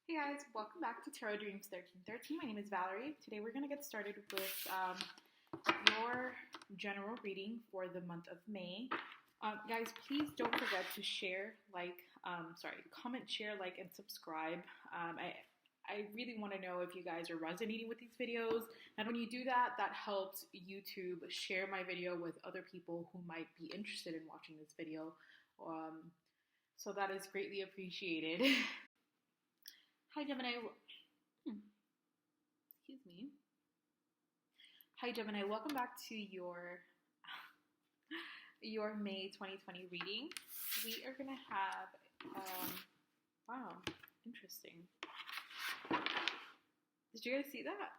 Hey guys, welcome back to Tarot Dreams 1313. My name is Valerie. Today we're going to get started with your general reading for the month of May. Guys, please don't forget to comment, share, like, and subscribe. I really want to know if you guys are resonating with these videos. And when you do that, that helps YouTube share my video with other people who might be interested in watching this video. So that is greatly appreciated. Hi Gemini, excuse me. Hi Gemini, welcome back to your May 2020 reading. We are gonna have, wow, interesting. Did you guys see that?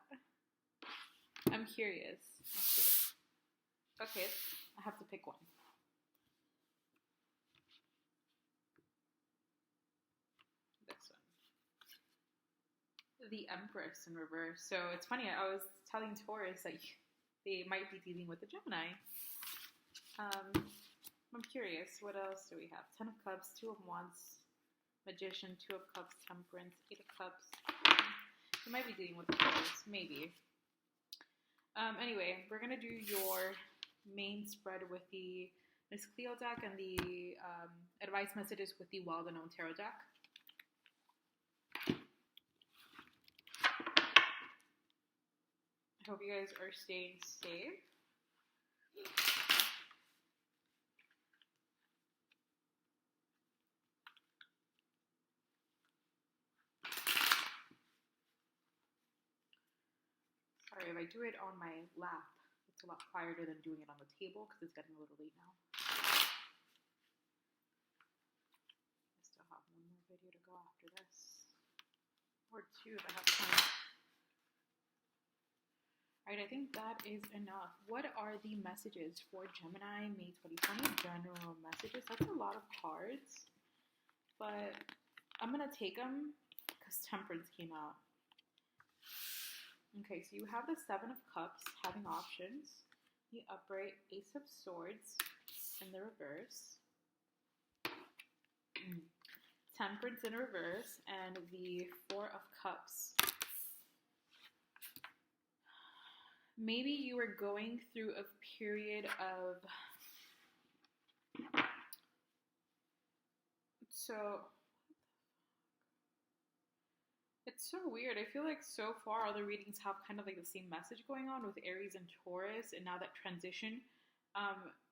I'm curious. Let's see. Okay, I have to pick one. The Empress in reverse. So it's funny, I was telling Taurus that they might be dealing with the Gemini. I'm curious, what else do we have? 10 of Cups, 2 of Wands, Magician, 2 of Cups, Temperance, 8 of Cups. They might be dealing with the Taurus, maybe. Anyway, we're going to do your main spread with the Miss Cleo deck and the advice messages with the Well Known Tarot deck. I hope you guys are staying safe. Sorry, if I do it on my lap, it's a lot quieter than doing it on the table because it's getting a little late now. I still have one more video to go after this. Or two if I have time. Alright, I think that is enough. What are the messages for Gemini May 2020? General messages. That's a lot of cards. But I'm going to take them because Temperance came out. Okay, so you have the 7 of Cups having options. The upright Ace of Swords in the reverse. Temperance in reverse. And the 4 of Cups. Maybe you were going through a period of, it's so weird. I feel like so far all the readings have kind of like the same message going on with Aries and Taurus, and now that transition,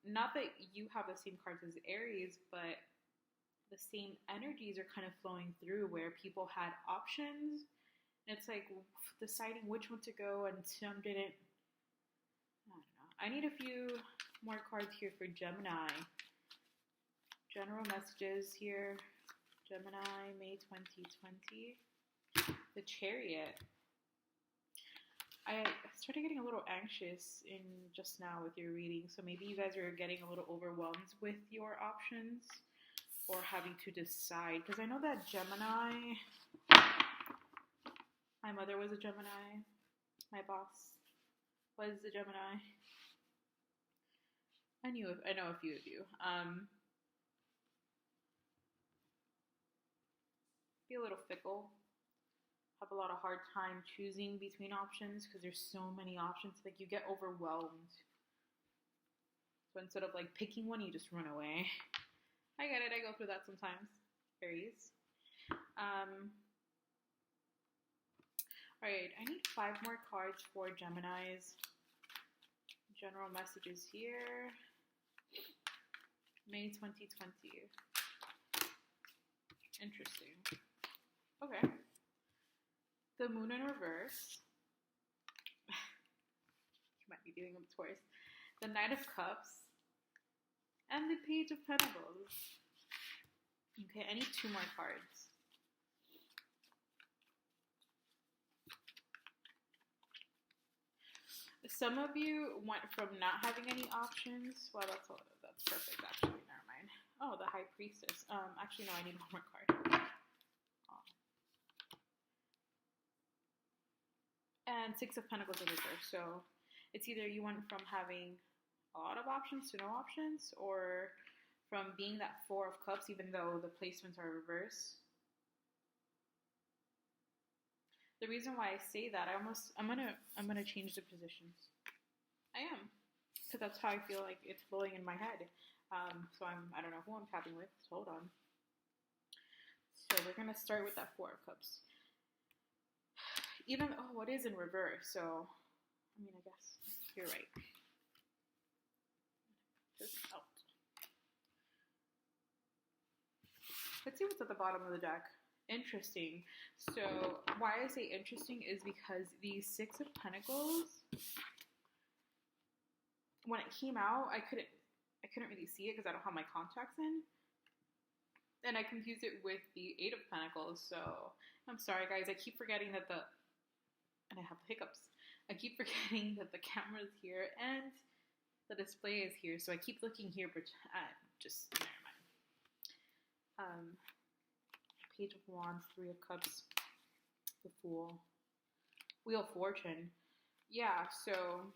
not that you have the same cards as Aries, but the same energies are kind of flowing through where people had options. And it's like deciding which one to go, and some didn't. I don't know. I need a few more cards here for Gemini. General messages here. Gemini, May 2020. The Chariot. I started getting a little anxious just now with your reading, so maybe you guys are getting a little overwhelmed with your options or having to decide. Because I know that Gemini, my mother was a Gemini, my boss was a Gemini. I know a few of you. Be a little fickle. Have a lot of hard time choosing between options because there's so many options. Like you get overwhelmed. So instead of like picking one, you just run away. I get it. I go through that sometimes. Aries. Alright, I need 5 more cards for Geminis. General messages here. May 2020. Interesting. Okay. The Moon in reverse. You might be dealing with Taurus. The Knight of Cups. And the Page of Pentacles. Okay, I need 2 more cards. Some of you went from not having any options. Well, that's perfect, actually. Never mind. Oh, the High Priestess. Actually, no, I need 1 more card. Oh. And 6 of Pentacles in reverse. So it's either you went from having a lot of options to no options, or from being that 4 of Cups, even though the placements are reversed, The reason why I say that, I'm gonna change the positions. I am, because that's how I feel like it's flowing in my head. So I don't know who I'm tapping with. So hold on. So we're gonna start with that Four of Cups. Even it is in reverse. So I mean, I guess you're right. Just out. Let's see what's at the bottom of the deck. Interesting. So why I say interesting is because the Six of Pentacles, when it came out, I couldn't really see it because I don't have my contacts in, and I confused it with the Eight of Pentacles. So I'm sorry, guys. I keep forgetting that and I have hiccups. I keep forgetting that the camera's here and the display is here. So I keep looking here, but just never mind. Page of Wands, Three of Cups, the Fool, Wheel of Fortune. Yeah, so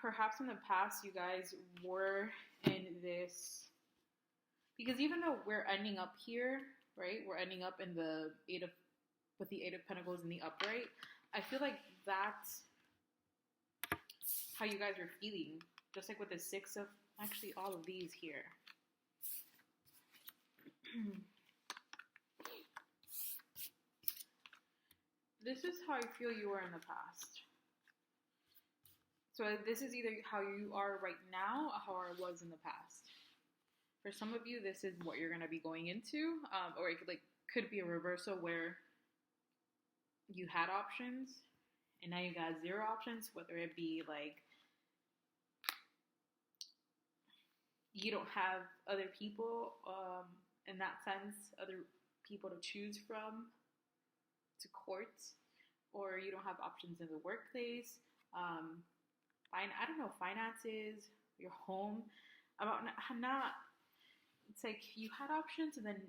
perhaps in the past you guys were in this, because even though we're ending up here, right? We're ending up in the with the Eight of Pentacles in the upright. I feel like that's how you guys are feeling, just like with the Six of, actually all of these here. This is how I feel you were in the past. So this is either how you are right now or how I was in the past. For some of you, this is what you're going to be going into. Or it could be a reversal where you had options and now you got zero options, whether it be like you don't have other people, in that sense, other people to choose from, to court, or you don't have options in the workplace, I don't know, finances, your home, it's like you had options and then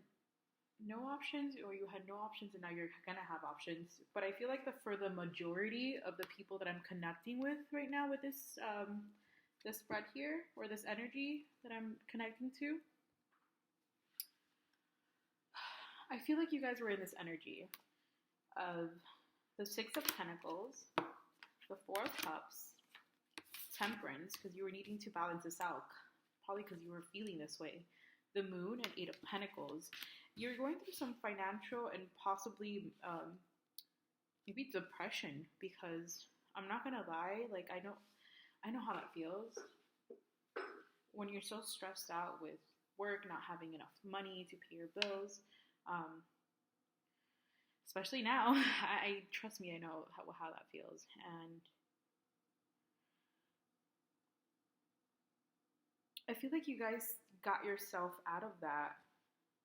no options, or you had no options and now you're gonna have options. But I feel like for the majority of the people that I'm connecting with right now with this spread here, or this energy that I'm connecting to, I feel like you guys were in this energy of the Six of Pentacles, the Four of Cups, Temperance, because you were needing to balance this out, probably because you were feeling this way, the Moon, and Eight of Pentacles. You're going through some financial and possibly maybe depression, because I'm not gonna lie, like I know how that feels when you're so stressed out with work, not having enough money to pay your bills. Especially now, I trust me, I know how that feels. And I feel like you guys got yourself out of that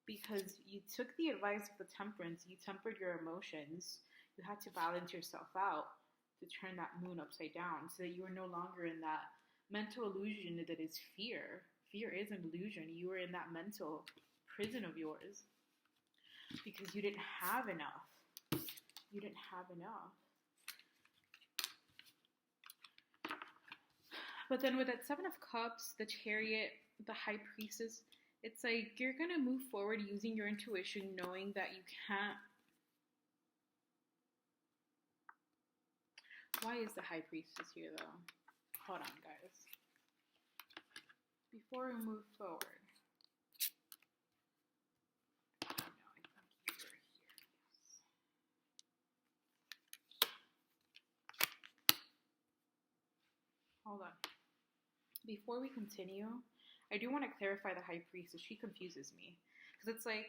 because you took the advice of the Temperance, you tempered your emotions, you had to balance yourself out to turn that Moon upside down so that you were no longer in that mental illusion that is fear. Fear is an illusion. You were in that mental prison of yours because you didn't have enough. You didn't have enough. But then with that Seven of Cups, the Chariot, the High Priestess, it's like you're going to move forward using your intuition, knowing that you can't. Why is the High Priestess here, though? Hold on, guys. Before we move forward. Hold on. Before we continue, I do want to clarify the High Priestess. She confuses me. Because it's like,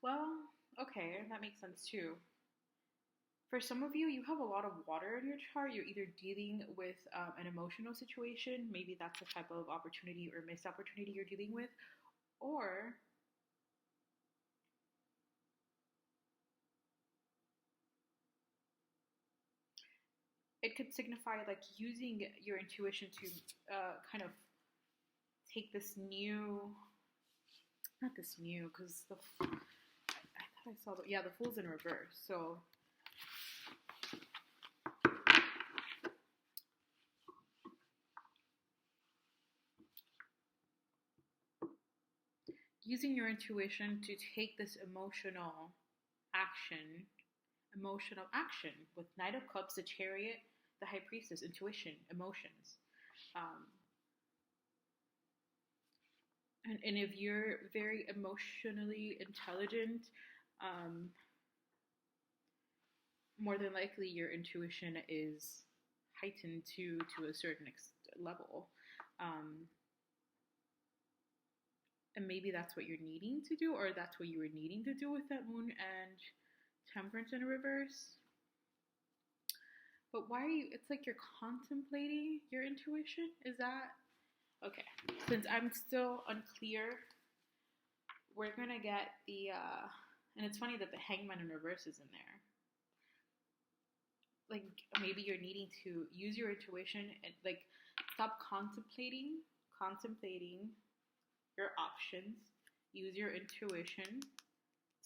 well, okay, that makes sense too. For some of you, you have a lot of water in your chart. You're either dealing with an emotional situation. Maybe that's the type of opportunity or missed opportunity you're dealing with. Or it could signify like using your intuition to kind of take this new, not this new, because I thought I saw the Fool's in reverse. So using your intuition to take this action, emotional action with Knight of Cups, the Chariot, the High Priestess, intuition, emotions. And if you're very emotionally intelligent, more than likely your intuition is heightened to a certain level. And maybe that's what you're needing to do, or that's what you were needing to do with that Moon and Temperance in reverse. But why are you, it's like you're contemplating your intuition? Is that, okay. Since I'm still unclear, we're going to get the, and it's funny that the Hangman in reverse is in there. Like, maybe you're needing to use your intuition and, like, stop contemplating your options. Use your intuition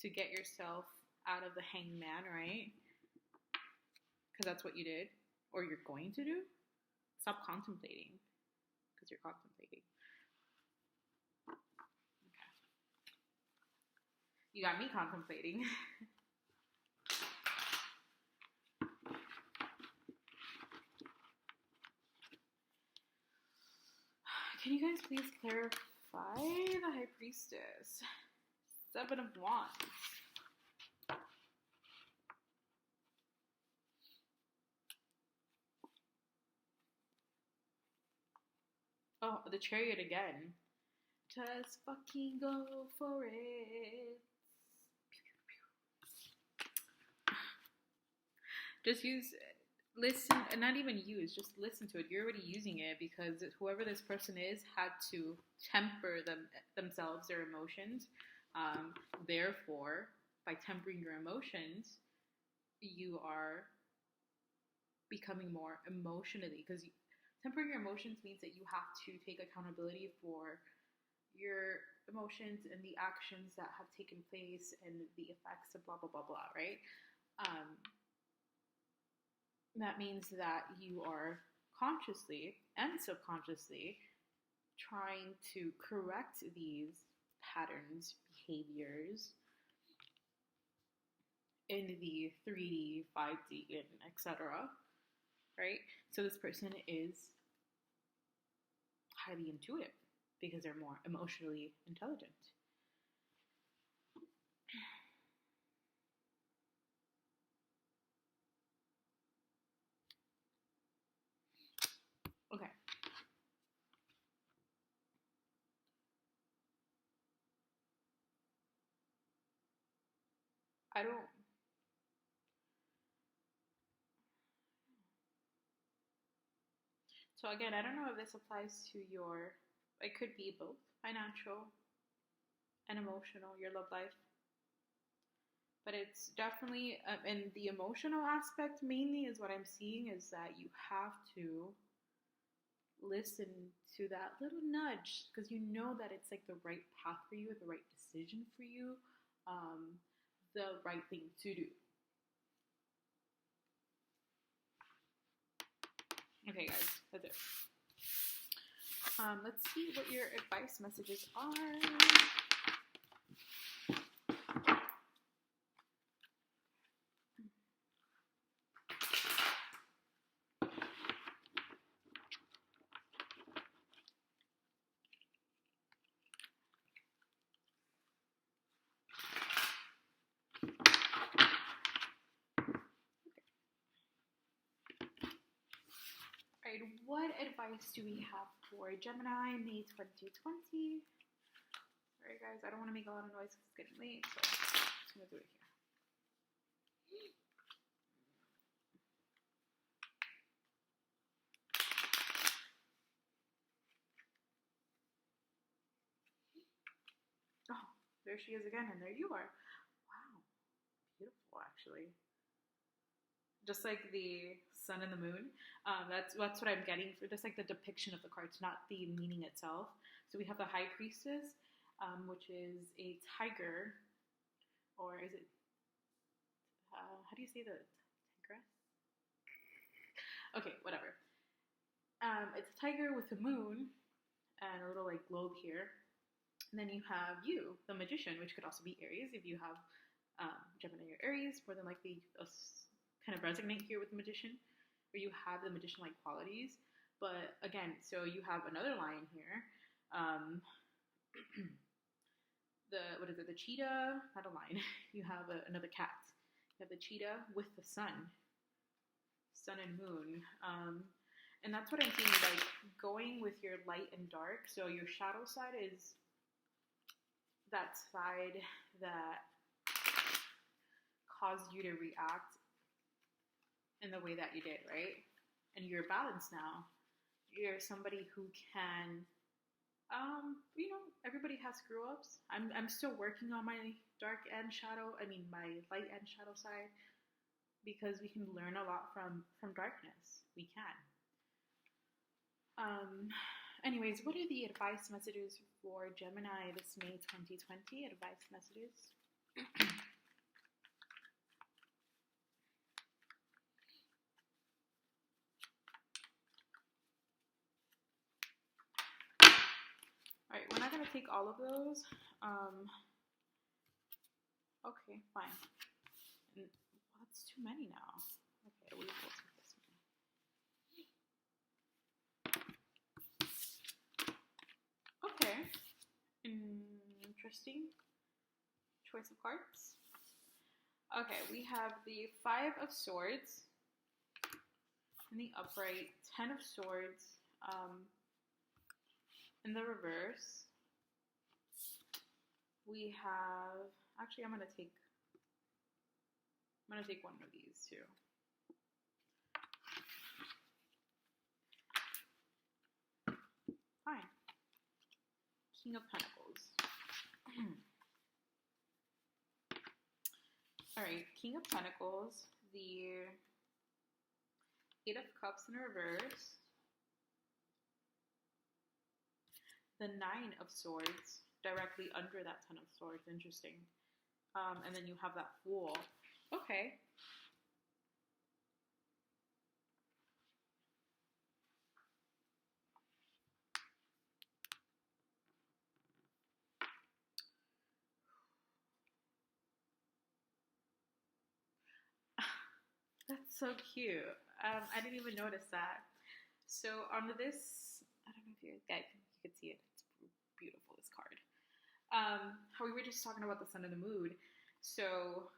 to get yourself out of the Hangman, right? Because that's what you did, or you're going to do. Stop contemplating, because you're contemplating. Okay. You got me contemplating. Can you guys please clarify the High Priestess? 7 of Wands. Oh, the Chariot again. Just fucking go for it. Just listen, and not even use, just listen to it. You're already using it because whoever this person is had to temper themselves, their emotions. Therefore, by tempering your emotions, you are becoming more emotionally, because tempering your emotions means that you have to take accountability for your emotions and the actions that have taken place and the effects of blah, blah, blah, blah, right? That means that you are consciously and subconsciously trying to correct these patterns, behaviors in the 3D, 5D, and etc., right? So this person is highly intuitive because they're more emotionally intelligent. Okay. So again, I don't know if this applies to it could be both financial and emotional, your love life. But it's definitely, and the emotional aspect mainly is what I'm seeing is that you have to listen to that little nudge, because you know that it's like the right path for you, the right decision for you, the right thing to do. Okay, guys, that's it. Let's see what your advice messages are. What advice do we have for Gemini, May 2020? Sorry guys, I don't want to make a lot of noise because it's getting late, so I'm just going to do it here. Oh, there she is again, and there you are. Wow, beautiful actually. Just like the sun and the moon. That's what I'm getting for just like the depiction of the cards, not the meaning itself. So we have the High Priestess, which is a tiger, or is it? How do you say the tigress? Okay, whatever. It's a tiger with a moon and a little like globe here. And then you have you, the magician, which could also be Aries. If you have Gemini or Aries, more than likely kind of resonate here with the magician, or you have the magician-like qualities. But again, so you have another lion here. The cheetah, not a lion. You have another cat. You have the cheetah with the sun and moon. And that's what I'm seeing, like going with your light and dark. So your shadow side is that side that caused you to react in the way that you did, right? And you're balanced now. You're somebody who can, everybody has screw ups. I'm still working on my dark and shadow. My light and shadow side, because we can learn a lot from darkness. We can. Anyways, what are the advice messages for Gemini this May 2020? Advice messages. All right, we're not going to take all of those. Okay, fine. That's too many now. Okay, we will take this one. Okay. Interesting choice of cards. Okay, we have the 5 of Swords in the upright, 10 of Swords in the reverse. We have, actually I'm gonna take one of these too. Fine. King of Pentacles. Alright, King of Pentacles, the 8 of Cups in reverse, the 9 of Swords directly under that 10 of Swords. Interesting. And then you have that Fool. Okay. That's so cute. I didn't even notice that. So on this, I don't know if you could see it. It's beautiful, this card. How we were just talking about the Sun and the Moon. So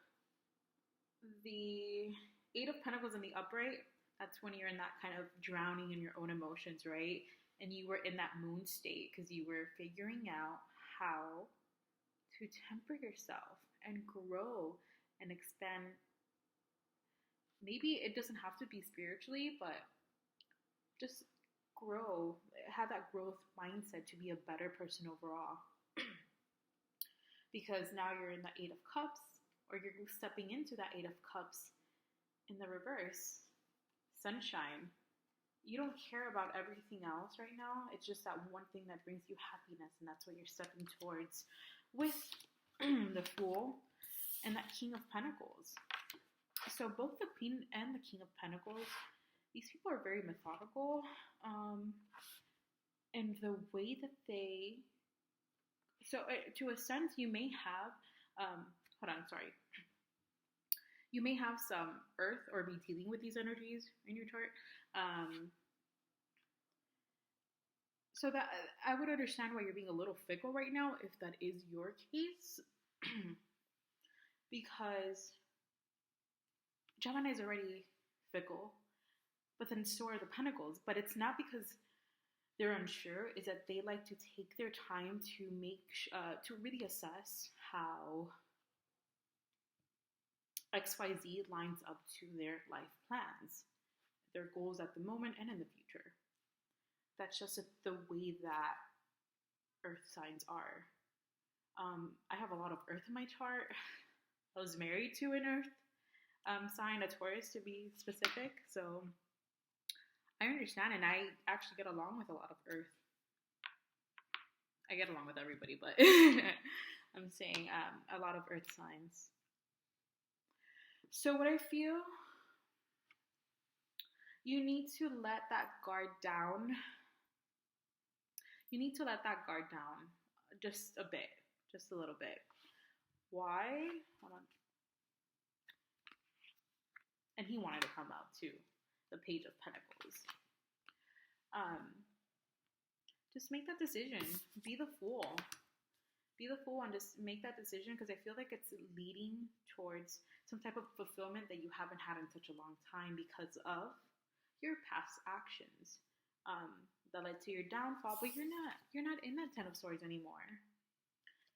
the 8 of Pentacles in the upright, that's when you're in that kind of drowning in your own emotions, right? And you were in that moon state because you were figuring out how to temper yourself and grow and expand. Maybe it doesn't have to be spiritually, but just grow, have that growth mindset to be a better person overall. Because now you're in the 8 of Cups, or you're stepping into that 8 of Cups in the reverse, sunshine. You don't care about everything else right now. It's just that one thing that brings you happiness, and that's what you're stepping towards with the Fool and that King of Pentacles. So both the Queen and the King of Pentacles, these people are very methodical, and the way that they, so to a sense, you may have, you may have some earth or be dealing with these energies in your chart. So that I would understand why you're being a little fickle right now, if that is your case, because Gemini is already fickle, but then so are the Pentacles. But it's not because they're unsure, is that they like to take their time to to really assess how XYZ lines up to their life plans, their goals at the moment and in the future. That's just the way that Earth signs are. I have a lot of Earth in my chart. I was married to an Earth sign, a Taurus to be specific, so I understand, and I actually get along with a lot of Earth. I get along with everybody, but I'm saying a lot of Earth signs. So what I feel, you need to let that guard down. You need to let that guard down. just a bit, just a little bit. Why? Hold on. And he wanted to come out too. The Page of Pentacles. Just make that decision. Be the fool. Be the fool and just make that decision, because I feel like it's leading towards some type of fulfillment that you haven't had in such a long time because of your past actions that led to your downfall. But you're not in that Ten of Swords anymore.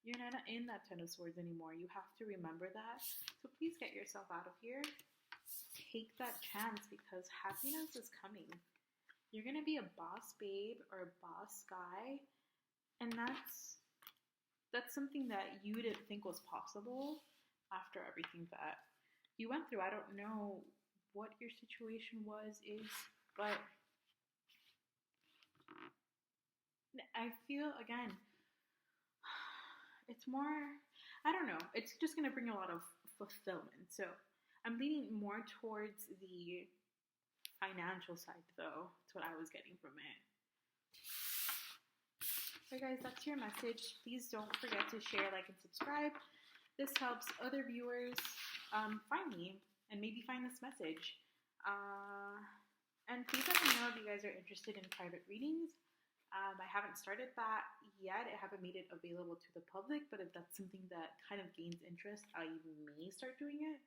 You're not in that Ten of Swords anymore. You have to remember that. So please get yourself out of here. Take that chance, because happiness is coming. You're going to be a boss babe or a boss guy, and that's something that you didn't think was possible after everything that you went through. I don't know what your situation is, but I feel, again, it's more, I don't know, it's just going to bring a lot of fulfillment. So I'm leaning more towards the financial side, though. That's what I was getting from it. So guys, that's your message. Please don't forget to share, like, and subscribe. This helps other viewers find me and maybe find this message. And please let me know if you guys are interested in private readings. I haven't started that yet. I haven't made it available to the public, but if that's something that kind of gains interest, I may start doing it.